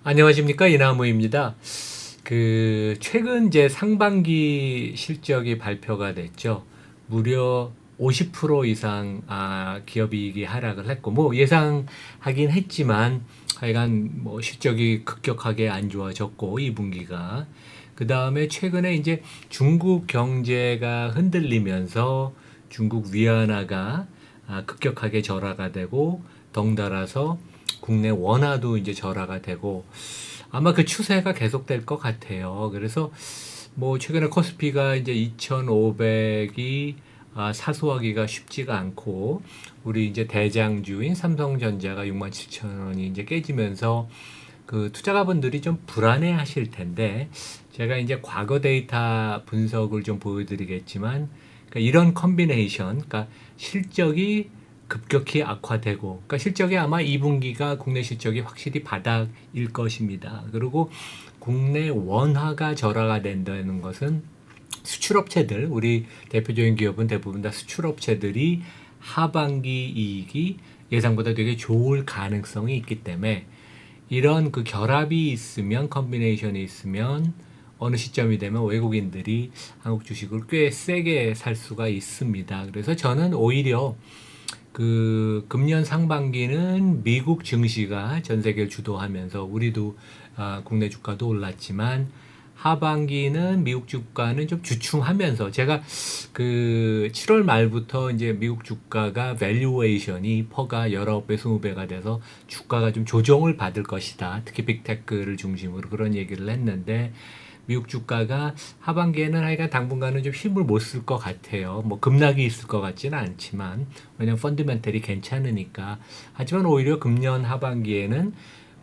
안녕하십니까, 이나무입니다. 최근 이제 상반기 실적이 발표가 됐죠. 무려 50% 이상 기업이익이 하락을 했고, 뭐 예상하긴 했지만 하여간 뭐 실적이 급격하게 안 좋아졌고, 2분기가. 그 다음에 최근에 이제 중국 경제가 흔들리면서 중국 위안화가 급격하게 절하가 되고, 덩달아서 국내 원화도 이제 절하가 되고, 아마 그 추세가 계속될 것 같아요. 그래서 뭐 최근에 코스피가 이제 2,500이 사수하기가 쉽지가 않고, 우리 이제 대장주인 삼성전자가 67,000원이 이제 깨지면서 그 투자가분들이 좀 불안해 하실 텐데, 제가 이제 과거 데이터 분석을 좀 보여드리겠지만, 그러니까 이런 컨비네이션, 그러니까 실적이 급격히 악화되고, 그러니까 실적이 아마 2분기가 국내 실적이 확실히 바닥일 것입니다. 그리고 국내 원화가 절하가 된다는 것은 수출업체들, 우리 대표적인 기업은 대부분 다 수출업체들이 하반기 이익이 예상보다 되게 좋을 가능성이 있기 때문에, 이런 그 결합이 있으면, 컨비네이션이 있으면 어느 시점이 되면 외국인들이 한국 주식을 꽤 세게 살 수가 있습니다. 그래서 저는 오히려 그 금년 상반기는 미국 증시가 전 세계를 주도하면서 우리도 국내 주가도 올랐지만, 하반기는 미국 주가는 좀 주춤하면서, 제가 그 7월 말부터 이제 미국 주가가 밸류에이션이 퍼가 19배, 20배가 돼서 주가가 좀 조정을 받을 것이다. 특히 빅테크를 중심으로 그런 얘기를 했는데, 미국 주가가 하반기에는 하여간 당분간은 좀 힘을 못 쓸 것 같아요. 뭐 급락이 있을 것 같지는 않지만, 왜냐면 펀더멘털이 괜찮으니까. 하지만 오히려 금년 하반기에는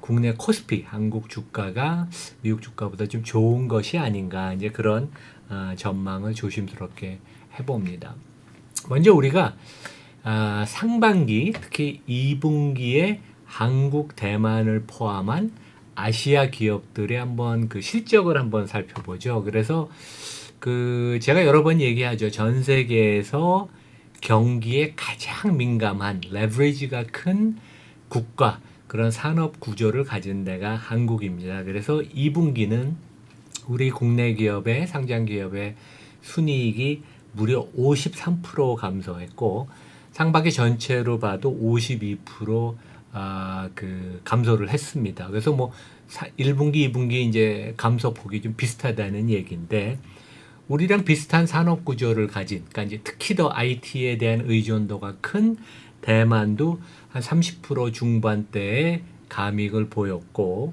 국내 코스피, 한국 주가가 미국 주가보다 좀 좋은 것이 아닌가, 이제 그런 전망을 조심스럽게 해봅니다. 먼저 우리가 상반기, 특히 2분기에 한국, 대만을 포함한 아시아 기업들의 한번 그 실적을 한번 살펴보죠. 그래서 그 제가 여러 번 얘기하죠. 전 세계에서 경기에 가장 민감한, 레버리지가 큰 국가, 그런 산업 구조를 가진 데가 한국입니다. 그래서 2분기는 우리 국내 기업의, 상장 기업의 순이익이 무려 53% 감소했고, 상반기 전체로 봐도 52% 감소를 했습니다. 그래서 뭐 1분기, 2분기 이제 감소폭이 좀 비슷하다는 얘기인데, 우리랑 비슷한 산업 구조를 가진, 그러니까 이제 특히 더 IT에 대한 의존도가 큰 대만도 한 30% 중반대의 감익을 보였고,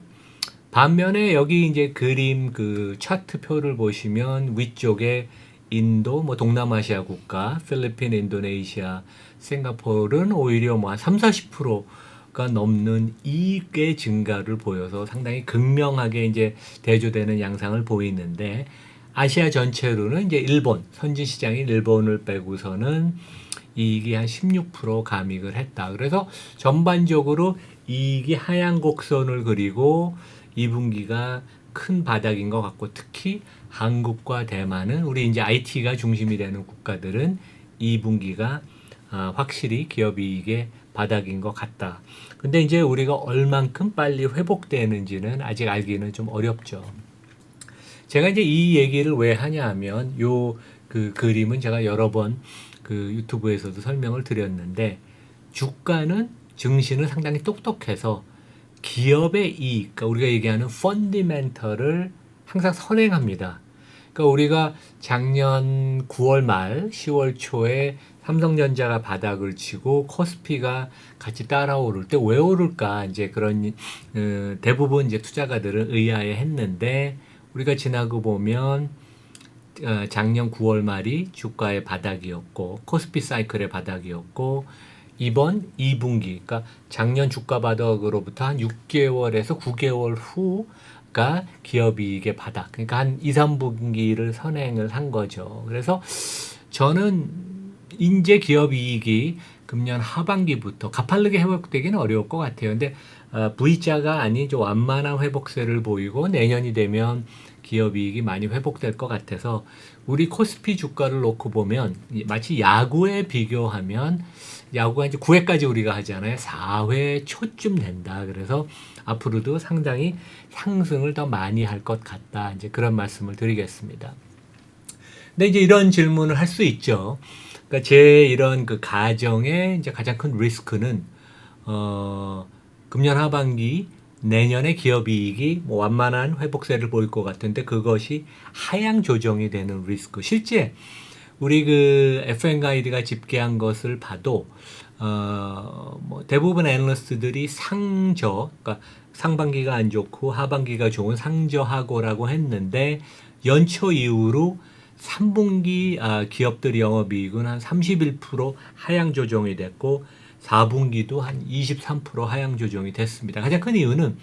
반면에 여기 이제 그림 그 차트표를 보시면 위쪽에 인도, 뭐 동남아시아 국가, 필리핀, 인도네시아, 싱가포르는 오히려 뭐 한 3, 40%가 넘는 이익의 증가를 보여서 상당히 극명하게 이제 대조되는 양상을 보이는데, 아시아 전체로는 이제 일본, 선진 시장인 일본을 빼고서는 이익이 한 16% 감익을 했다. 그래서 전반적으로 이익이 하향 곡선을 그리고 2분기가 큰 바닥인 것 같고, 특히 한국과 대만은, 우리 이제 IT가 중심이 되는 국가들은 2분기가 확실히 기업 이익의 바닥인 것 같다. 근데 이제 우리가 얼만큼 빨리 회복되는지는 아직 알기는 좀 어렵죠. 제가 이제 이 얘기를 왜 하냐 하면, 요 그 그림은 제가 여러 번 그 유튜브에서도 설명을 드렸는데, 주가는, 증시는 상당히 똑똑해서 기업의 이익, 그러니까 우리가 얘기하는 펀디멘털을 항상 선행합니다. 그러니까 우리가 작년 9월 말, 10월 초에 삼성전자가 바닥을 치고 코스피가 같이 따라오를 때 왜 오를까, 이제 그런 대부분 이제 투자가들은 의아해했는데, 우리가 지나고 보면 작년 9월 말이 주가의 바닥이었고, 코스피 사이클의 바닥이었고, 이번 2분기, 그러니까 작년 주가 바닥으로부터 한 6개월에서 9개월 후가 기업이익의 바닥, 그러니까 한 2, 3분기를 선행을 한 거죠. 그래서 저는 이제 기업이익이 금년 하반기부터 가파르게 회복되기는 어려울 것 같아요. 근데 V자가 아닌 좀 완만한 회복세를 보이고 내년이 되면 기업이익이 많이 회복될 것 같아서 우리 코스피 주가를 놓고 보면 마치 야구에 비교하면 야구가 이제 9회까지 우리가 하잖아요. 4회 초쯤 된다. 그래서 앞으로도 상당히 상승을 더 많이 할 것 같다. 이제 그런 말씀을 드리겠습니다. 근데 이제 이런 질문을 할 수 있죠. 그러니까 제 이런 그 가정의 이제 가장 큰 리스크는 금년 하반기 내년에 기업이익이 뭐 완만한 회복세를 보일 것 같은데 그것이 하향 조정이 되는 리스크. 실제 우리 그 FN 가이드가 집계한 것을 봐도 뭐 대부분 애널리스트들이 상저, 그러니까 상반기가 안 좋고 하반기가 좋은 상저하고라고 했는데 연초 이후로 3분기 기업들 영업이익은 한 31% 하향 조정이 됐고 4분기도 한 23% 하향 조정이 됐습니다. 가장 큰 이유는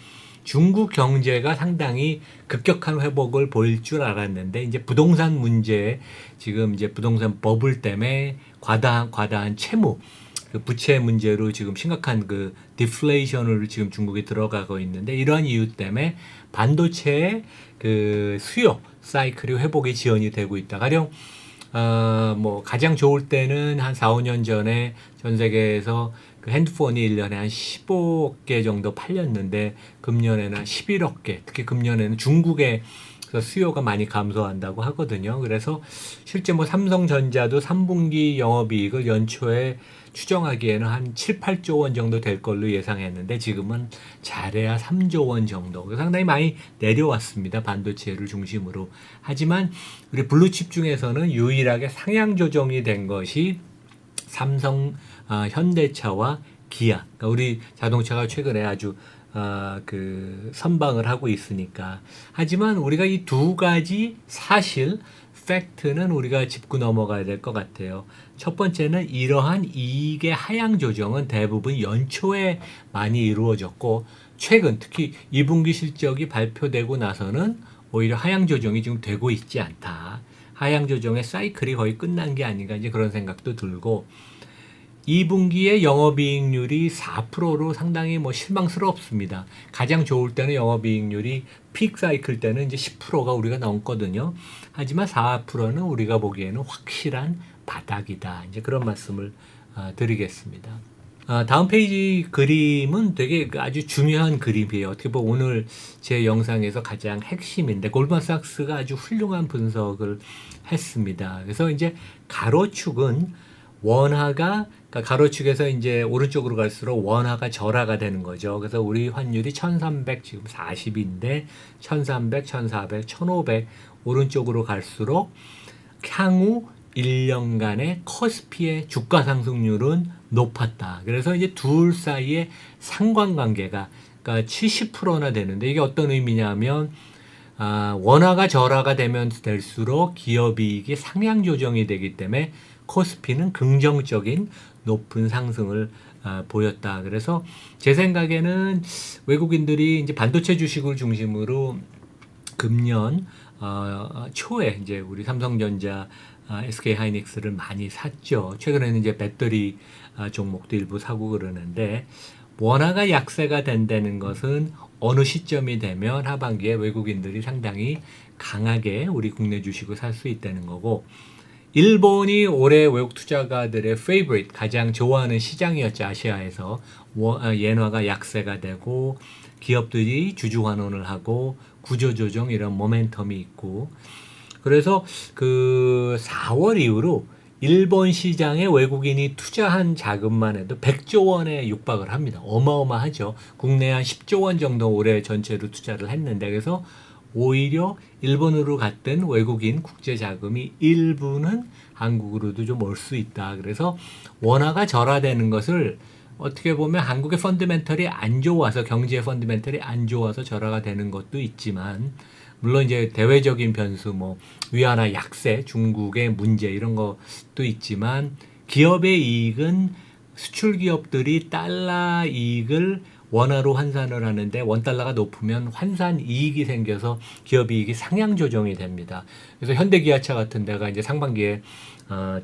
중국 경제가 상당히 급격한 회복을 보일 줄 알았는데 이제 부동산 문제, 지금 이제 부동산 버블 때문에 과다한 채무, 그 부채 문제로 지금 심각한 그 디플레이션으로 지금 중국이 들어가고 있는데 이러한 이유 때문에 반도체의 그 수요 사이클이 회복이 지연이 되고 있다. 가령 뭐 가장 좋을 때는 한 4, 5년 전에 전 세계에서 그 핸드폰이 1년에 한 15억 개 정도 팔렸는데 금년에는 한 11억 개, 특히 금년에는 중국의 수요가 많이 감소한다고 하거든요. 그래서 실제 뭐 삼성전자도 3분기 영업이익을 연초에 추정하기에는 한 7, 8조 원 정도 될 걸로 예상했는데 지금은 잘해야 3조 원 정도. 상당히 많이 내려왔습니다. 반도체를 중심으로. 하지만 우리 블루칩 중에서는 유일하게 상향 조정이 된 것이 삼성, 현대차와 기아. 그러니까 우리 자동차가 최근에 아주 그 선방을 하고 있으니까. 하지만 우리가 이 두 가지 사실 팩트는 우리가 짚고 넘어가야 될 것 같아요. 첫 번째는 이러한 이익의 하향 조정은 대부분 연초에 많이 이루어졌고 최근 특히 2분기 실적이 발표되고 나서는 오히려 하향 조정이 지금 되고 있지 않다. 하향 조정의 사이클이 거의 끝난 게 아닌가 이제 그런 생각도 들고 2분기의 영업이익률이 4%로 상당히 뭐 실망스럽습니다. 가장 좋을 때는 영업이익률이 픽 사이클 때는 이제 10%가 우리가 넘거든요. 하지만 4%는 우리가 보기에는 확실한 바닥이다. 이제 그런 말씀을 드리겠습니다. 다음 페이지 그림은 되게 아주 중요한 그림이에요. 어떻게 보면 오늘 제 영상에서 가장 핵심인데 골드만삭스가 아주 훌륭한 분석을 했습니다. 그래서 이제 가로축은 원화가 그러니까 가로축에서 이제 오른쪽으로 갈수록 원화가 절하가 되는 거죠. 그래서 우리 환율이 1300 지금 40인데 1300, 1400, 1500 오른쪽으로 갈수록 향후 1년간의 코스피의 주가 상승률은 높았다. 그래서 이제 둘 사이의 상관관계가 그러니까 70%나 되는데 이게 어떤 의미냐면 원화가 절하가 되면 될수록 기업이익이 상향 조정이 되기 때문에 코스피는 긍정적인 높은 상승을 보였다. 그래서 제 생각에는 외국인들이 이제 반도체 주식을 중심으로 금년 초에 이제 우리 삼성전자, SK 하이닉스를 많이 샀죠. 최근에는 이제 배터리 종목도 일부 사고 그러는데 원화가 약세가 된다는 것은 어느 시점이 되면 하반기에 외국인들이 상당히 강하게 우리 국내 주식을 살 수 있다는 거고 일본이 올해 외국 투자가들의 favorite 가장 좋아하는 시장이었죠. 아시아에서 엔화가 약세가 되고 기업들이 주주 환원을 하고 구조조정 이런 모멘텀이 있고 그래서 그 4월 이후로 일본 시장에 외국인이 투자한 자금만 해도 100조 원에 육박을 합니다. 어마어마하죠. 국내 한 10조 원 정도 올해 전체로 투자를 했는데 그래서 오히려 일본으로 갔던 외국인 국제 자금이 일부는 한국으로도 좀 올 수 있다. 그래서 원화가 절하되는 것을 어떻게 보면 한국의 펀더멘털이 안 좋아서 경제 펀더멘털이 안 좋아서 절하가 되는 것도 있지만 물론 이제 대외적인 변수 뭐 위안화 약세, 중국의 문제 이런 것도 있지만 기업의 이익은 수출 기업들이 달러 이익을 원화로 환산을 하는데 원달러가 높으면 환산 이익이 생겨서 기업 이익이 상향 조정이 됩니다. 그래서 현대기아차 같은 데가 이제 상반기에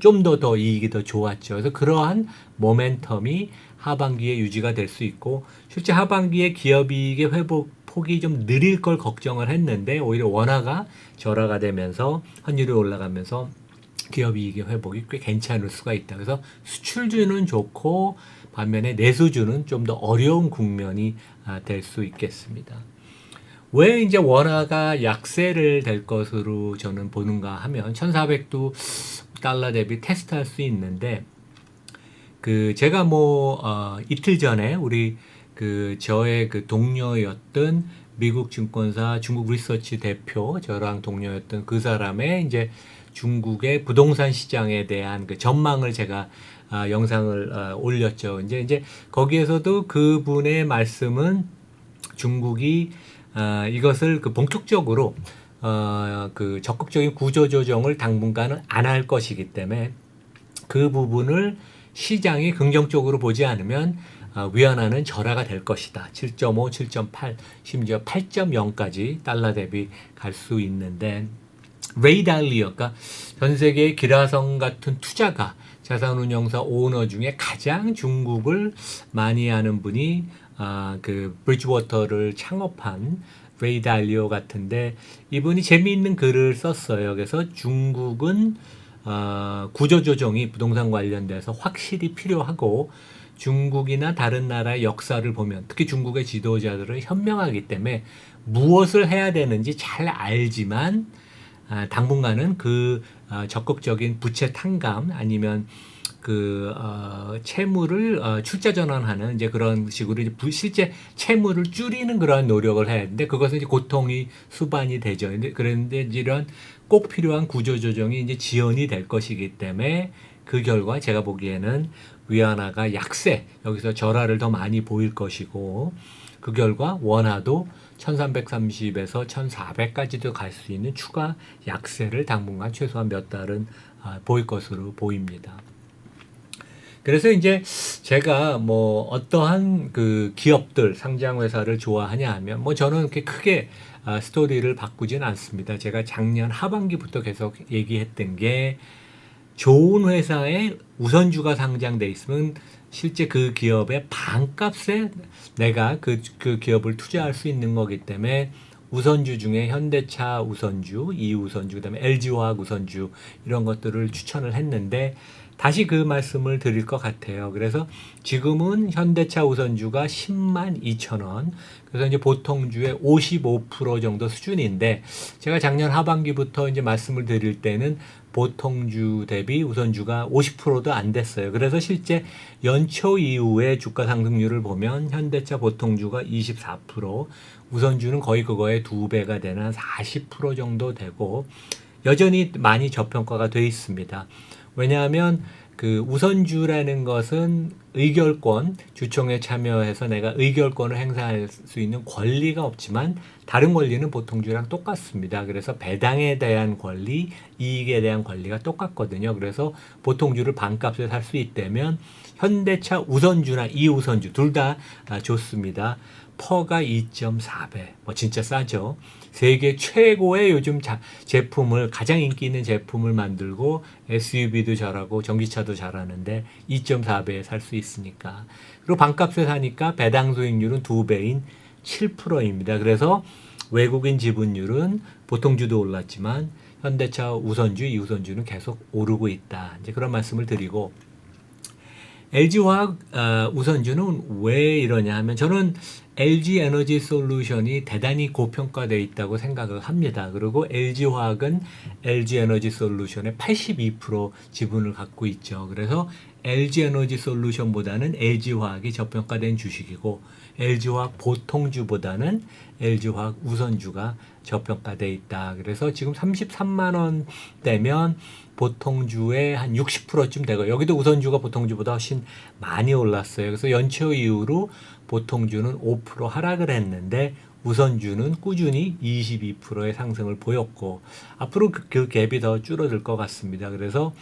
좀 더 이익이 더 좋았죠. 그래서 그러한 모멘텀이 하반기에 유지가 될 수 있고, 실제 하반기에 기업 이익의 회복 폭이 좀 느릴 걸 걱정을 했는데 오히려 원화가 절하가 되면서 환율이 올라가면서 기업 이익의 회복이 꽤 괜찮을 수가 있다. 그래서 수출주는 좋고 반면에 내수주는 좀 더 어려운 국면이 될 수 있겠습니다. 왜 이제 원화가 약세를 될 것으로 저는 보는가 하면 1400도 달러 대비 테스트할 수 있는데, 그 제가 이틀 전에 우리 저의 동료였던 미국 증권사 중국 리서치 대표, 저랑 동료였던 그 사람의 이제 중국의 부동산 시장에 대한 그 전망을 제가 영상을 올렸죠. 이제 거기에서도 그분의 말씀은 중국이 이것을 본격적으로 적극적인 구조 조정을 당분간은 안 할 것이기 때문에 그 부분을 시장이 긍정적으로 보지 않으면 위안화는 절하가 될 것이다. 7.5, 7.8, 심지어 8.0까지 달러 대비 갈 수 있는데, 레이 달리어가 전 세계의 기라성 같은 투자가 자산운용사 오너 중에 가장 중국을 많이 아는 분이 브리지워터를 창업한 레이 달리오 같은데, 이분이 재미있는 글을 썼어요. 그래서 중국은 구조조정이 부동산 관련돼서 확실히 필요하고, 중국이나 다른 나라의 역사를 보면 특히 중국의 지도자들은 현명하기 때문에 무엇을 해야 되는지 잘 알지만 당분간은 적극적인 부채 탕감 아니면 채무를 출자 전환하는 이제 그런 식으로 이제 실제 채무를 줄이는 그런 노력을 해야 되는데, 그것은 이제 고통이 수반이 되죠. 그런데 이런 꼭 필요한 구조 조정이 이제 지연이 될 것이기 때문에 그 결과 제가 보기에는 위안화가 약세, 여기서 절하를 더 많이 보일 것이고, 그 결과 원화도 1330에서 1400까지도 갈 수 있는 추가 약세를 당분간 최소한 몇 달은 보일 것으로 보입니다. 그래서 이제 제가 어떠한 기업들, 상장 회사를 좋아하냐 하면 저는 그렇게 크게 스토리를 바꾸진 않습니다. 제가 작년 하반기부터 계속 얘기했던 게, 좋은 회사에 우선주가 상장돼 있으면 실제 그 기업의 반값에 내가 그 기업을 투자할 수 있는 거기 때문에 우선주 중에 현대차 우선주, 이우선주, 그다음에 LG화학 우선주 이런 것들을 추천을 했는데, 다시 그 말씀을 드릴 것 같아요. 그래서 지금은 현대차 우선주가 10만 2천 원, 그래서 이제 보통주의 55% 정도 수준인데, 제가 작년 하반기부터 이제 말씀을 드릴 때는 보통주 대비 우선주가 50%도 안 됐어요. 그래서 실제 연초 이후에 주가 상승률을 보면 현대차 보통주가 24%, 우선주는 거의 그거의 2배가 되는 40% 정도 되고, 여전히 많이 저평가가 돼 있습니다. 왜냐하면 우선주라는 것은 의결권, 주총에 참여해서 내가 의결권을 행사할 수 있는 권리가 없지만 다른 권리는 보통주랑 똑같습니다. 그래서 배당에 대한 권리, 이익에 대한 권리가 똑같거든요. 그래서 보통주를 반값에 살 수 있다면 현대차 우선주나 이우선주 둘 다 좋습니다. 퍼가 2.4배, 진짜 싸죠. 세계 최고의 요즘 제품을, 가장 인기 있는 제품을 만들고 SUV도 잘하고 전기차도 잘하는데 2.4배에 살 수 있으니까. 그리고 반값에 사니까 배당 수익률은 2배인 7%입니다. 그래서 외국인 지분율은 보통주도 올랐지만 현대차 우선주, 이우선주는 계속 오르고 있다. 이제 그런 말씀을 드리고, LG화학 우선주는 왜 이러냐 하면, 저는 LG 에너지 솔루션이 대단히 고평가되어 있다고 생각을 합니다. 그리고 LG화학은 LG 에너지 솔루션의 82% 지분을 갖고 있죠. 그래서 LG 에너지 솔루션보다는 LG화학이 저평가된 주식이고, LG화학 보통주보다는 LG화학 우선주가 저평가되어 있다. 그래서 지금 33만 원대면 보통주의 한 60%쯤 되고, 여기도 우선주가 보통주보다 훨씬 많이 올랐어요. 그래서 연초 이후로 보통주는 5% 하락을 했는데 우선주는 꾸준히 22%의 상승을 보였고, 앞으로 그 갭이 더 줄어들 것 같습니다. 그래서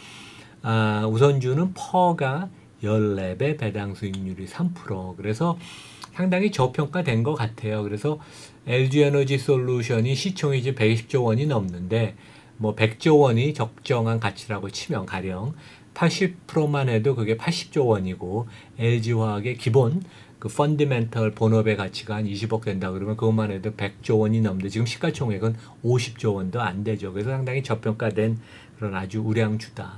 우선주는 퍼가 14배, 배당 수익률이 3%. 그래서 상당히 저평가된 것 같아요. 그래서 LG 에너지 솔루션이 시총이 이제 120조 원이 넘는데 뭐 100조 원이 적정한 가치라고 치면 가령 80%만 해도 그게 80조 원이고 LG화학의 기본 그 펀디멘털 본업의 가치가 한 20억 된다 그러면 그것만 해도 100조 원이 넘는데 지금 시가총액은 50조 원도 안 되죠. 그래서 상당히 저평가된 그런 아주 우량주다.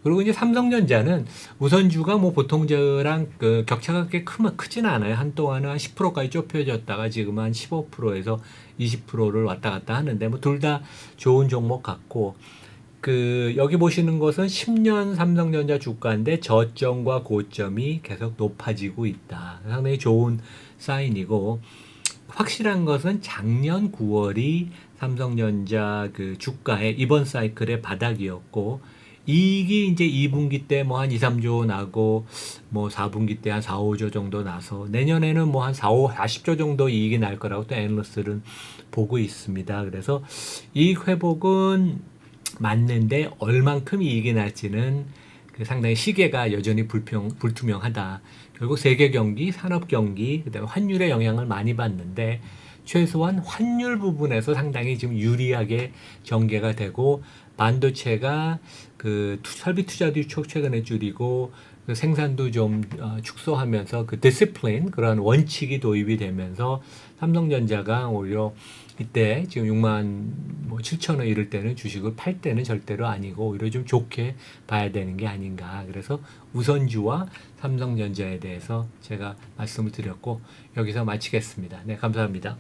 그리고 이제 삼성전자는 우선주가 뭐 보통주랑 그 격차가 그렇게 크진 않아요. 한동안은 한 10%까지 좁혀졌다가 지금 한 15%에서 20%를 왔다 갔다 하는데 뭐 둘 다 좋은 종목 같고 그 여기 보시는 것은 10년 삼성전자 주가인데 저점과 고점이 계속 높아지고 있다. 상당히 좋은 사인이고 확실한 것은 작년 9월이 삼성전자 그 주가의 이번 사이클의 바닥이었고 이익이 이제 2분기 때 뭐 한 2, 3조 나고 뭐 4분기 때 한 4, 5조 정도 나서 내년에는 뭐 한 4, 5, 40조 정도 이익이 날 거라고 또 애널리스트는 보고 있습니다. 그래서 이익 회복은 맞는데 얼만큼 이익이 날지는 그 상당히 시계가 여전히 불투명하다. 결국 세계 경기, 산업 경기, 그다음에 환율의 영향을 많이 받는데 최소한 환율 부분에서 상당히 지금 유리하게 전개가 되고 반도체가 그 설비 투자도 최근에 줄이고 그 생산도 좀 축소하면서 그 디시플린 그런 원칙이 도입이 되면서 삼성전자가 오히려 이때 지금 6만 뭐 7천 원 이럴 때는 주식을 팔 때는 절대로 아니고 오히려 좀 좋게 봐야 되는 게 아닌가. 그래서 우선주와 삼성전자에 대해서 제가 말씀을 드렸고 여기서 마치겠습니다. 네, 감사합니다.